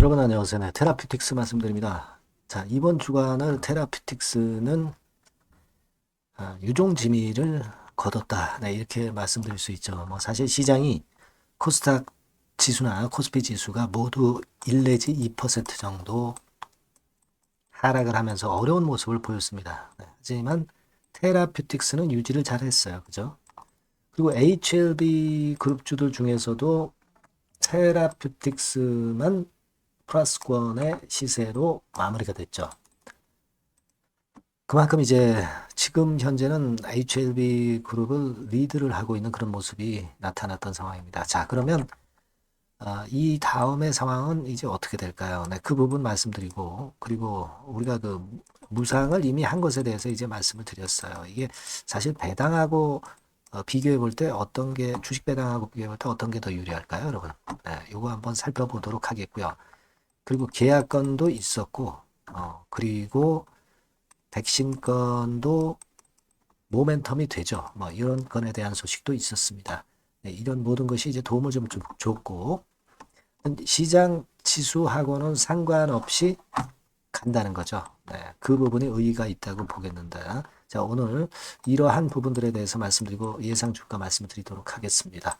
여러분 안녕하세요. 네, 테라퓨틱스 말씀드립니다. 자, 이번 주간을 테라퓨틱스는 유종지미를 거뒀다. 네, 이렇게 말씀드릴 수 있죠. 뭐 사실 시장이 코스닥 지수나 코스피 지수가 모두 1 내지 2% 정도 하락을 하면서 어려운 모습을 보였습니다. 네, 하지만 테라퓨틱스는 유지를 잘했어요. 그죠? 그리고 HLB 그룹주들 중에서도 테라퓨틱스만 플러스권의 시세로 마무리가 됐죠. 그만큼 이제 지금 현재는 HLB 그룹을 리드를 하고 있는 그런 모습이 나타났던 상황입니다. 자, 그러면 이 다음의 상황은 이제 어떻게 될까요? 네, 그 부분 말씀드리고, 그리고 우리가 그 무상을 이미 한 것에 대해서 이제 말씀을 드렸어요. 이게 사실 배당하고 비교해 볼 때 어떤 게, 주식 배당하고 비교해 볼 때 어떤 게 더 유리할까요, 여러분? 네, 요거 한번 살펴보도록 하겠고요. 그리고 계약건도 있었고, 그리고 백신 건도 모멘텀이 되죠. 뭐 이런 건에 대한 소식도 있었습니다. 네, 이런 모든 것이 이제 도움을 좀 줬고, 시장 지수하고는 상관없이 간다는 거죠. 네, 그 부분이 의의가 있다고 보겠는데, 자, 오늘 이러한 부분들에 대해서 말씀드리고 예상 주가 말씀드리도록 하겠습니다.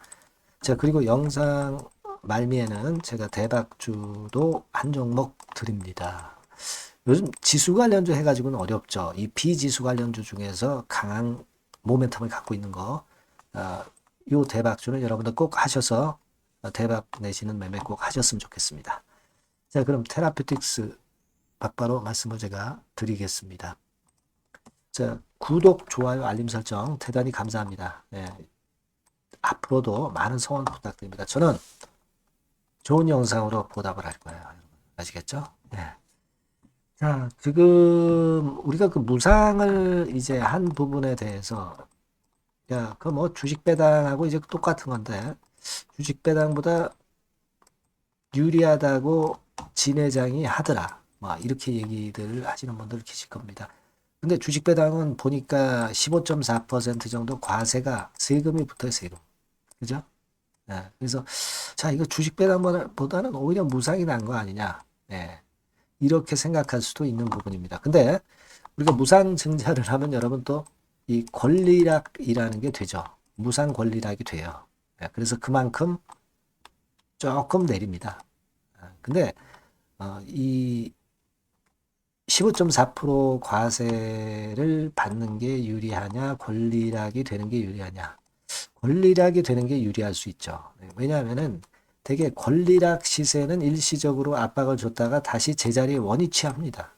자, 그리고 영상 말미에는 제가 대박주도 한 종목 드립니다. 요즘 지수 관련주 해가지고는 어렵죠. 이 비지수 관련주 중에서 강한 모멘텀을 갖고 있는 거, 요 대박주는 여러분들 꼭 하셔서 대박 내시는 매매 꼭 하셨으면 좋겠습니다. 자, 그럼 테라퓨틱스 바로 말씀을 제가 드리겠습니다. 자, 구독, 좋아요, 알림 설정 대단히 감사합니다. 네, 앞으로도 많은 성원 부탁드립니다. 저는 좋은 영상으로 보답을 할 거예요. 아시겠죠? 네. 자, 지금 우리가 그 무상을 이제 한 부분에 대해서, 야, 그 뭐 주식 배당하고 이제 똑같은 건데, 주식 배당보다 유리하다고 진 회장이 하더라. 뭐 이렇게 얘기들 하시는 분들 계실 겁니다. 근데 주식 배당은 보니까 15.4% 정도 과세가 세금이 붙어요, 세금. 그죠? 네, 그래서 자, 이거 주식 배당보다는 오히려 무상이 난 거 아니냐. 네, 이렇게 생각할 수도 있는 부분입니다. 근데 우리가 무상 증자를 하면 여러분 또 이 권리락이라는 게 되죠. 무상 권리락이 돼요. 네, 그래서 그만큼 조금 내립니다. 근데 이 15.4% 과세를 받는 게 유리하냐, 권리락이 되는 게 유리하냐. 권리락이 되는 게 유리할 수 있죠. 네, 왜냐하면은 되게 권리락 시세는 일시적으로 압박을 줬다가 다시 제자리에 원위치합니다.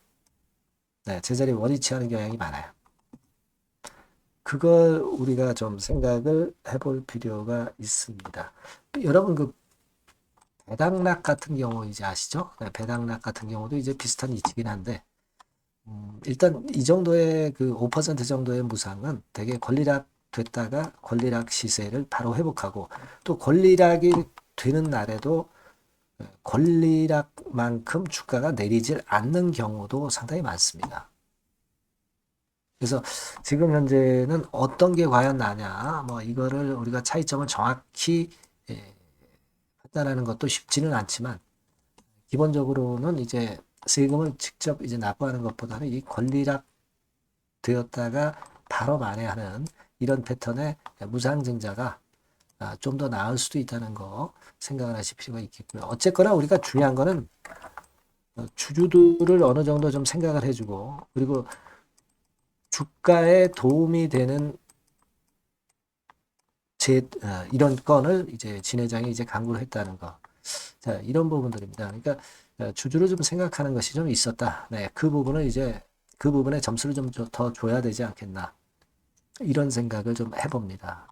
네, 제자리에 원위치하는 경향이 많아요. 그걸 우리가 좀 생각을 해볼 필요가 있습니다. 여러분 그 배당락 같은 경우 이제 아시죠? 네, 배당락 같은 경우도 이제 비슷한 이치긴 한데 일단 이 정도의 그 5% 정도의 무상은 되게 권리락 됐다가 권리락 시세를 바로 회복하고 또 권리락이 되는 날에도 권리락만큼 주가가 내리질 않는 경우도 상당히 많습니다. 그래서 지금 현재는 어떤 게 과연 나냐, 뭐 이거를 우리가 차이점을 정확히 예, 판단하는 것도 쉽지는 않지만 기본적으로는 이제 세금을 직접 이제 납부하는 것보다는 이 권리락 되었다가 바로 만회하는 이런 패턴의 무상증자가 좀 더 나을 수도 있다는 거 생각을 하실 필요가 있겠고요. 어쨌거나 우리가 중요한 거는 주주들을 어느 정도 좀 생각을 해주고 그리고 주가에 도움이 되는 이런 건을 이제 진 회장이 이제 강구를 했다는 거. 자, 이런 부분들입니다. 그러니까 주주를 좀 생각하는 것이 좀 있었다. 네, 그 부분을 이제 그 부분에 점수를 좀 더 줘야 되지 않겠나. 이런 생각을 좀 해봅니다.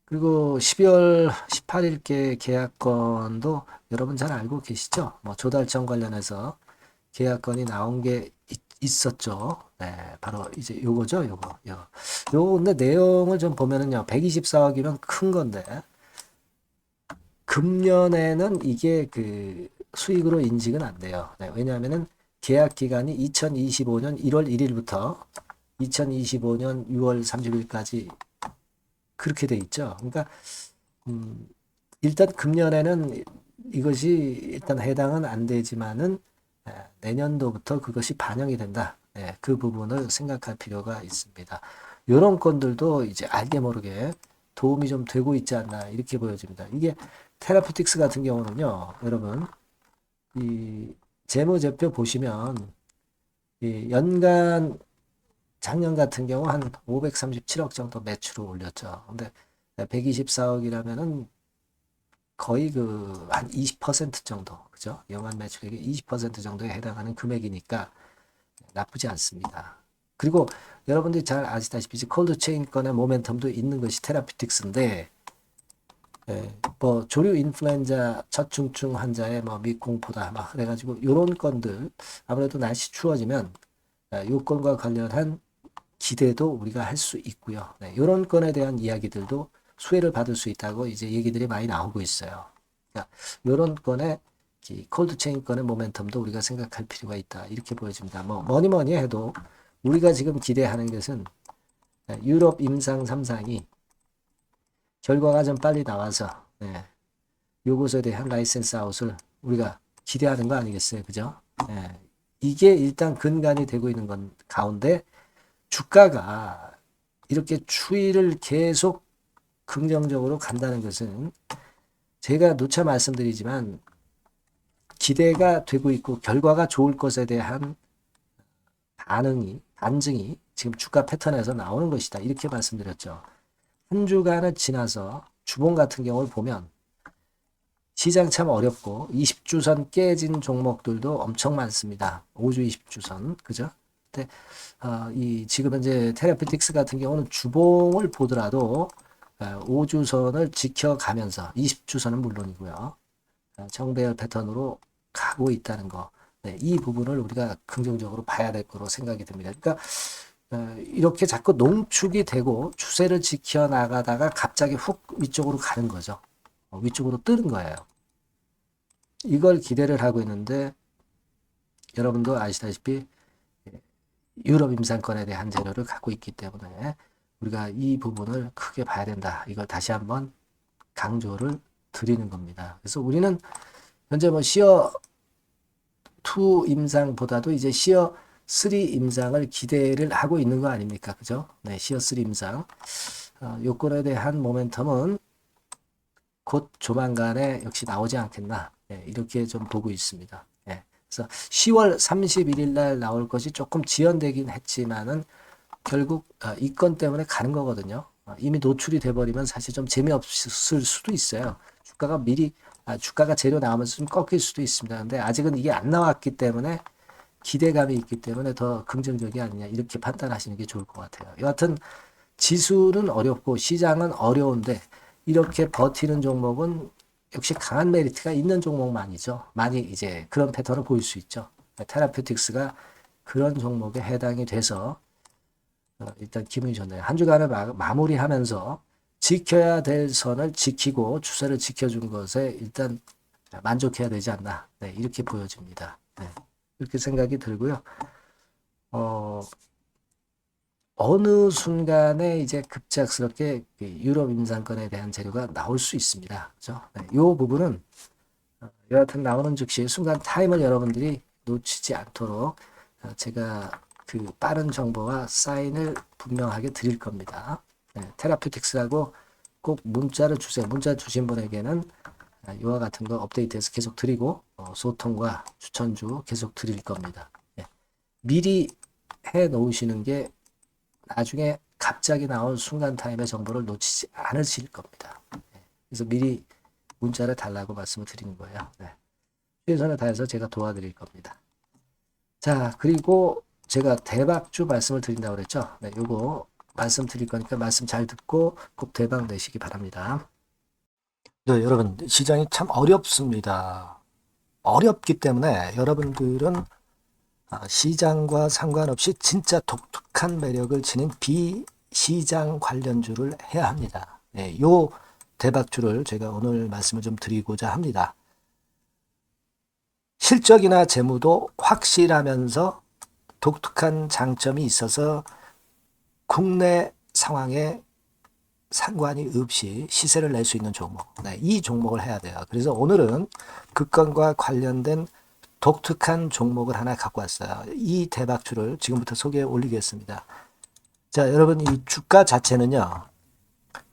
그리고 12월 18일께 계약건도 여러분 잘 알고 계시죠? 뭐 조달청 관련해서 계약건이 나온 게 있었죠. 네, 바로 이제 요거죠, 요거. 근데 내용을 좀 보면은요, 124억이면 큰 건데, 금년에는 이게 그 수익으로 인식은 안 돼요. 네, 왜냐하면은 계약 기간이 2025년 1월 1일부터 2025년 6월 30일까지 그렇게 돼 있죠. 그러니까 일단 금년에는 이것이 일단 해당은 안 되지만은 내년도부터 그것이 반영이 된다. 그 부분을 생각할 필요가 있습니다. 이런 건들도 이제 알게 모르게 도움이 좀 되고 있지 않나 이렇게 보여집니다. 이게 테라퓨틱스 같은 경우는요, 여러분 이 재무제표 보시면 이 연간 작년 같은 경우 한 537억 정도 매출을 올렸죠. 근데 124억이라면은 거의 그 한 20% 정도, 그죠? 연간 매출액의 20% 정도에 해당하는 금액이니까 나쁘지 않습니다. 그리고 여러분들이 잘 아시다시피 콜드 체인 건의 모멘텀도 있는 것이 테라피틱스인데, 뭐 조류 인플루엔자 첫 중증 환자의 뭐 미공포다 막 그래가지고 이런 건들 아무래도 날씨 추워지면 요건과 관련한 기대도 우리가 할 수 있고요. 이런 건에 대한 이야기들도 수혜를 받을 수 있다고 이제 얘기들이 많이 나오고 있어요. 그러니까 이런 건의 콜드 체인 건의 모멘텀도 우리가 생각할 필요가 있다. 이렇게 보여집니다. 뭐 뭐니 해도 우리가 지금 기대하는 것은 유럽 임상 3상이 결과가 좀 빨리 나와서 요것에 대한 라이센스 아웃을 우리가 기대하는 거 아니겠어요? 그죠? 이게 일단 근간이 되고 있는 건 가운데 주가가 이렇게 추이를 계속 긍정적으로 간다는 것은 제가 누차 말씀드리지만 기대가 되고 있고 결과가 좋을 것에 대한 반증이 지금 주가 패턴에서 나오는 것이다. 이렇게 말씀드렸죠. 한 주간을 지나서 주봉 같은 경우를 보면 시장 참 어렵고 20주선 깨진 종목들도 엄청 많습니다. 5주 20주선. 그죠? 근데 이 지금 현재 테라피틱스 같은 경우는 주봉을 보더라도 5주선을 지켜가면서 20주선은 물론이고요. 정배열 패턴으로 가고 있다는 거. 이 부분을 우리가 긍정적으로 봐야 될 거로 생각이 듭니다. 그러니까 이렇게 자꾸 농축이 되고 추세를 지켜나가다가 갑자기 훅 위쪽으로 가는 거죠. 위쪽으로 뜨는 거예요. 이걸 기대를 하고 있는데 여러분도 아시다시피 유럽 임상권에 대한 재료를 갖고 있기 때문에 우리가 이 부분을 크게 봐야 된다. 이걸 다시 한번 강조를 드리는 겁니다. 그래서 우리는 현재 뭐 시어 2 임상보다도 이제 시어 3 임상을 기대를 하고 있는 거 아닙니까? 그죠? 네, 시어 3 임상. 요건에 대한 모멘텀은 곧 조만간에 역시 나오지 않겠나. 이렇게 좀 보고 있습니다. 그래서 10월 31일 날 나올 것이 조금 지연되긴 했지만은 결국 이 건 때문에 가는 거거든요. 이미 노출이 돼버리면 사실 좀 재미없을 수도 있어요. 주가가 재료 나오면서 좀 꺾일 수도 있습니다. 근데 아직은 이게 안 나왔기 때문에 기대감이 있기 때문에 더 긍정적이 아니냐 이렇게 판단하시는 게 좋을 것 같아요. 여하튼 지수는 어렵고 시장은 어려운데 이렇게 버티는 종목은 역시 강한 메리트가 있는 종목만이죠. 많이 이제 그런 패턴을 보일 수 있죠. 테라퓨틱스가 그런 종목에 해당이 돼서 일단 기분이 좋네요. 한 주간을 마무리하면서 지켜야 될 선을 지키고 추세를 지켜준 것에 일단 만족해야 되지 않나. 이렇게 보여집니다. 이렇게 생각이 들고요. 어느 순간에 이제 급작스럽게 유럽 임상권에 대한 재료가 나올 수 있습니다. 그죠? 이 부분은 여하튼 나오는 즉시 순간 타임을 여러분들이 놓치지 않도록 제가 그 빠른 정보와 사인을 분명하게 드릴 겁니다. 테라퓨틱스라고 꼭 문자를 주세요. 문자 주신 분에게는 이와 같은 거 업데이트해서 계속 드리고 소통과 추천주 계속 드릴 겁니다. 미리 해 놓으시는 게 나중에 갑자기 나온 순간 타임의 정보를 놓치지 않으실 겁니다. 그래서 미리 문자를 달라고 말씀을 드리는 거예요. 최선을 다해서 제가 도와드릴 겁니다. 자, 그리고 제가 대박주 말씀을 드린다고 그랬죠. 요거 말씀 드릴 거니까 말씀 잘 듣고 꼭 대박 내시기 바랍니다. 네, 여러분 시장이 참 어렵습니다. 어렵기 때문에 여러분들은 시장과 상관없이 진짜 독특한 매력을 지닌 비시장 관련주를 해야 합니다. 요 대박주를 제가 오늘 말씀을 좀 드리고자 합니다. 실적이나 재무도 확실하면서 독특한 장점이 있어서 국내 상황에 상관이 없이 시세를 낼 수 있는 종목. 네, 이 종목을 해야 돼요. 그래서 오늘은 그 건과 관련된 독특한 종목을 하나 갖고 왔어요. 이 대박주를 지금부터 소개해 올리겠습니다. 자, 여러분 이 주가 자체는요.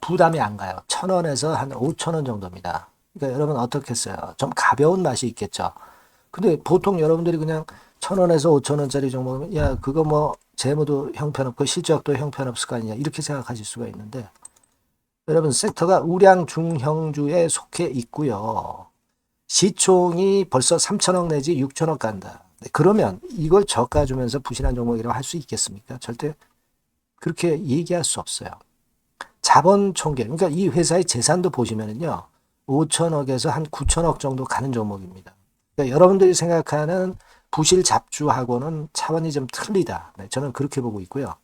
부담이 안 가요. 1,000원에서 한 5,000원 정도입니다. 그러니까 여러분 어떻겠어요? 좀 가벼운 맛이 있겠죠. 근데 보통 여러분들이 그냥 1,000원에서 5,000원짜리 종목이면 야 그거 뭐 재무도 형편없고 실적도 형편없을 거 아니냐 이렇게 생각하실 수가 있는데 여러분 섹터가 우량 중형주에 속해 있고요. 시총이 벌써 3천억 내지 6천억 간다. 네, 그러면 이걸 저가 주면서 부실한 종목이라고 할 수 있겠습니까? 절대 그렇게 얘기할 수 없어요. 자본 총계, 그러니까 이 회사의 재산도 보시면은요, 5천억에서 한 9천억 정도 가는 종목입니다. 그러니까 여러분들이 생각하는 부실 잡주하고는 차원이 좀 틀리다. 네, 저는 그렇게 보고 있고요.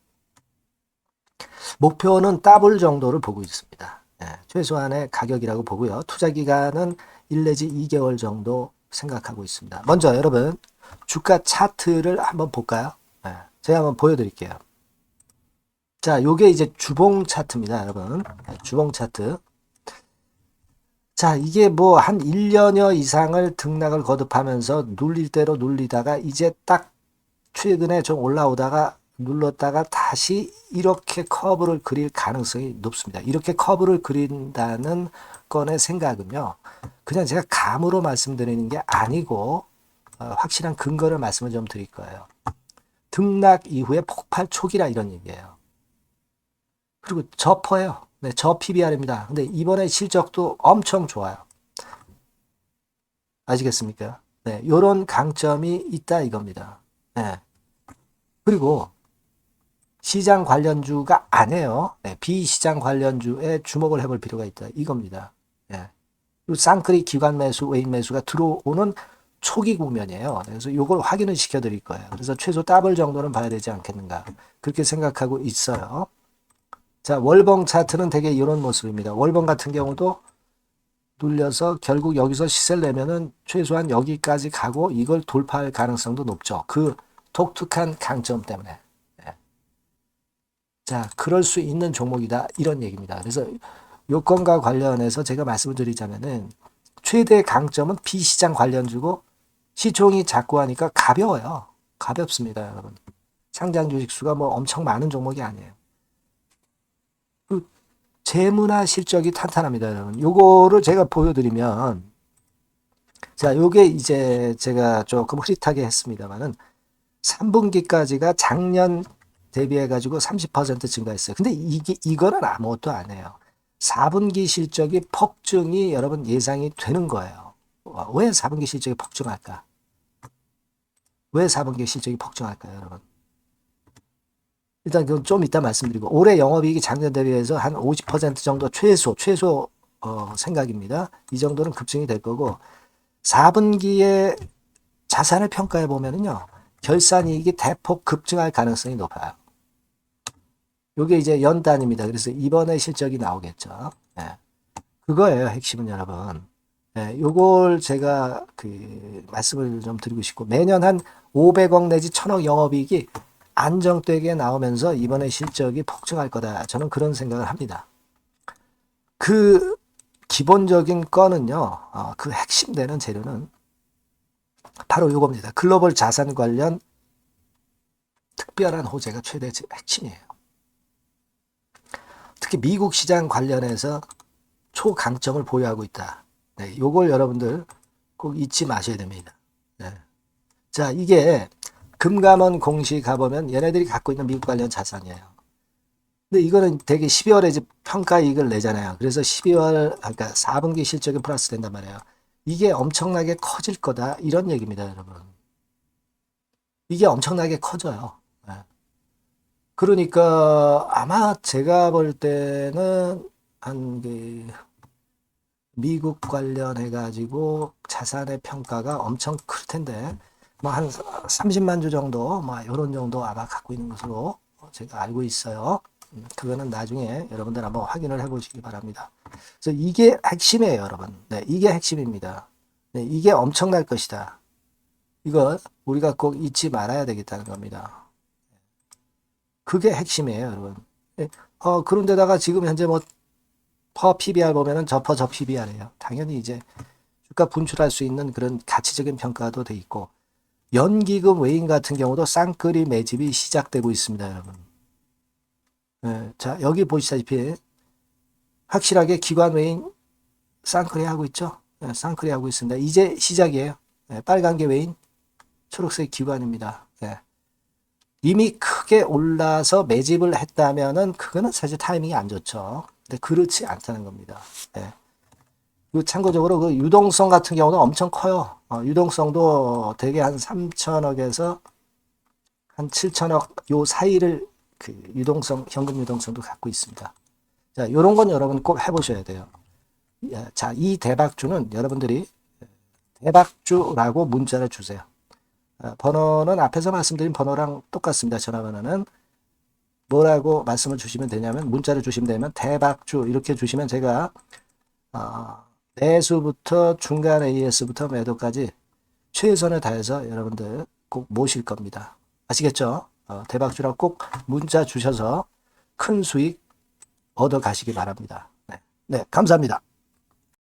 목표는 더블 정도를 보고 있습니다. 네, 최소한의 가격이라고 보고요. 투자 기간은 1 내지 2개월 정도 생각하고 있습니다. 먼저 여러분 주가 차트를 한번 볼까요? 네, 제가 한번 보여드릴게요. 자, 요게 이제 주봉 차트입니다, 여러분. 네, 주봉 차트. 자, 이게 뭐 한 1년여 이상을 등락을 거듭하면서 눌릴 대로 눌리다가 이제 딱 최근에 좀 올라오다가 눌렀다가 다시 이렇게 커브를 그릴 가능성이 높습니다. 이렇게 커브를 그린다는 건의 생각은요. 그냥 제가 감으로 말씀드리는 게 아니고 확실한 근거를 말씀을 좀 드릴 거예요. 등락 이후에 폭발 초기라 이런 얘기예요. 그리고 저퍼예요. 네, 저 PBR입니다. 근데 이번에 실적도 엄청 좋아요. 아시겠습니까? 네, 요런 강점이 있다 이겁니다. 네. 그리고 시장 관련주가 아니에요. 네, 비시장 관련주에 주목을 해볼 필요가 있다 이겁니다. 네. 그리고 쌍끌이 기관 매수, 외인 매수가 들어오는 초기 국면이에요. 그래서 이걸 확인을 시켜드릴 거예요. 그래서 최소 더블 정도는 봐야 되지 않겠는가 그렇게 생각하고 있어요. 자, 월봉 차트는 되게 이런 모습입니다. 월봉 같은 경우도 눌려서 결국 여기서 시세를 내면은 최소한 여기까지 가고 이걸 돌파할 가능성도 높죠. 그 독특한 강점 때문에. 네. 자, 그럴 수 있는 종목이다. 이런 얘기입니다. 그래서 요건과 관련해서 제가 말씀을 드리자면은 최대 강점은 비시장 관련주고 시총이 작고 하니까 가벼워요. 가볍습니다, 여러분. 상장 주식 수가 뭐 엄청 많은 종목이 아니에요. 재무나 실적이 탄탄합니다, 여러분. 요거를 제가 보여드리면, 자, 요게 이제 제가 조금 흐릿하게 했습니다만은, 3분기까지가 작년 대비해가지고 30% 증가했어요. 근데 이거는 아무것도 아니에요. 4분기 실적이 폭증이 여러분 예상이 되는 거예요. 왜 4분기 실적이 폭증할까? 왜 4분기 실적이 폭증할까요, 여러분? 일단 그건 좀 이따 말씀드리고 올해 영업이익이 작년 대비해서 한 50% 정도 최소 생각입니다. 이 정도는 급증이 될 거고 4분기에 자산을 평가해 보면은요. 결산이익이 대폭 급증할 가능성이 높아요. 요게 이제 연단입니다. 그래서 이번에 실적이 나오겠죠. 네. 그거예요. 핵심은 여러분. 네, 요걸 제가 말씀을 좀 드리고 싶고 매년 한 500억 내지 1000억 영업이익이 안정되게 나오면서 이번에 실적이 폭증할 거다. 저는 그런 생각을 합니다. 그 기본적인 거는요. 그 핵심되는 재료는 바로 이겁니다. 글로벌 자산 관련 특별한 호재가 최대 핵심이에요. 특히 미국 시장 관련해서 초강점을 보유하고 있다. 네, 요걸 여러분들 꼭 잊지 마셔야 됩니다. 네. 자, 이게 금감원 공시 가보면 얘네들이 갖고 있는 미국 관련 자산이에요. 근데 이거는 되게 12월에 이제 평가이익을 내잖아요. 그래서 12월, 그러니까 4분기 실적이 플러스 된단 말이에요. 이게 엄청나게 커질 거다. 이런 얘기입니다, 여러분. 이게 엄청나게 커져요. 네. 그러니까 아마 제가 볼 때는 미국 관련해가지고 자산의 평가가 엄청 클 텐데, 뭐 한 30만 주 정도, 뭐 이런 정도 아마 갖고 있는 것으로 제가 알고 있어요. 그거는 나중에 여러분들 한번 확인을 해보시기 바랍니다. 그래서 이게 핵심이에요, 여러분. 네, 이게 핵심입니다. 네, 이게 엄청날 것이다. 이거 우리가 꼭 잊지 말아야 되겠다는 겁니다. 그게 핵심이에요, 여러분. 네, 그런데다가 지금 현재 뭐 퍼 PBR 보면은 저 PBR이에요. 당연히 이제 주가 분출할 수 있는 그런 가치적인 평가도 돼 있고, 연기금 외인 같은 경우도 쌍끌이 매집이 시작되고 있습니다, 여러분. 자, 여기 보시다시피 확실하게 기관 외인 쌍끌이 하고 있죠. 쌍끌이 하고 있습니다. 이제 시작이에요. 빨간 게 외인, 초록색 기관입니다. 이미 크게 올라서 매집을 했다면은 그거는 사실 타이밍이 안 좋죠. 근데 그렇지 않다는 겁니다. 그리고 참고적으로 그 유동성 같은 경우도 엄청 커요. 유동성도 대개 한 3천억에서 한 7천억 요 사이를 그 유동성, 현금 유동성도 갖고 있습니다. 자, 요런 건 여러분 꼭 해보셔야 돼요. 자, 이 대박주는 여러분들이 대박주라고 문자를 주세요. 번호는 앞에서 말씀드린 번호랑 똑같습니다. 전화번호는 뭐라고 말씀을 주시면 되냐면, 문자를 주시면 되면 대박주 이렇게 주시면 제가 매수부터 중간 AS부터 매도까지 최선을 다해서 여러분들 꼭 모실 겁니다. 아시겠죠? 대박주라고 꼭 문자 주셔서 큰 수익 얻어 가시기 바랍니다. 네, 감사합니다.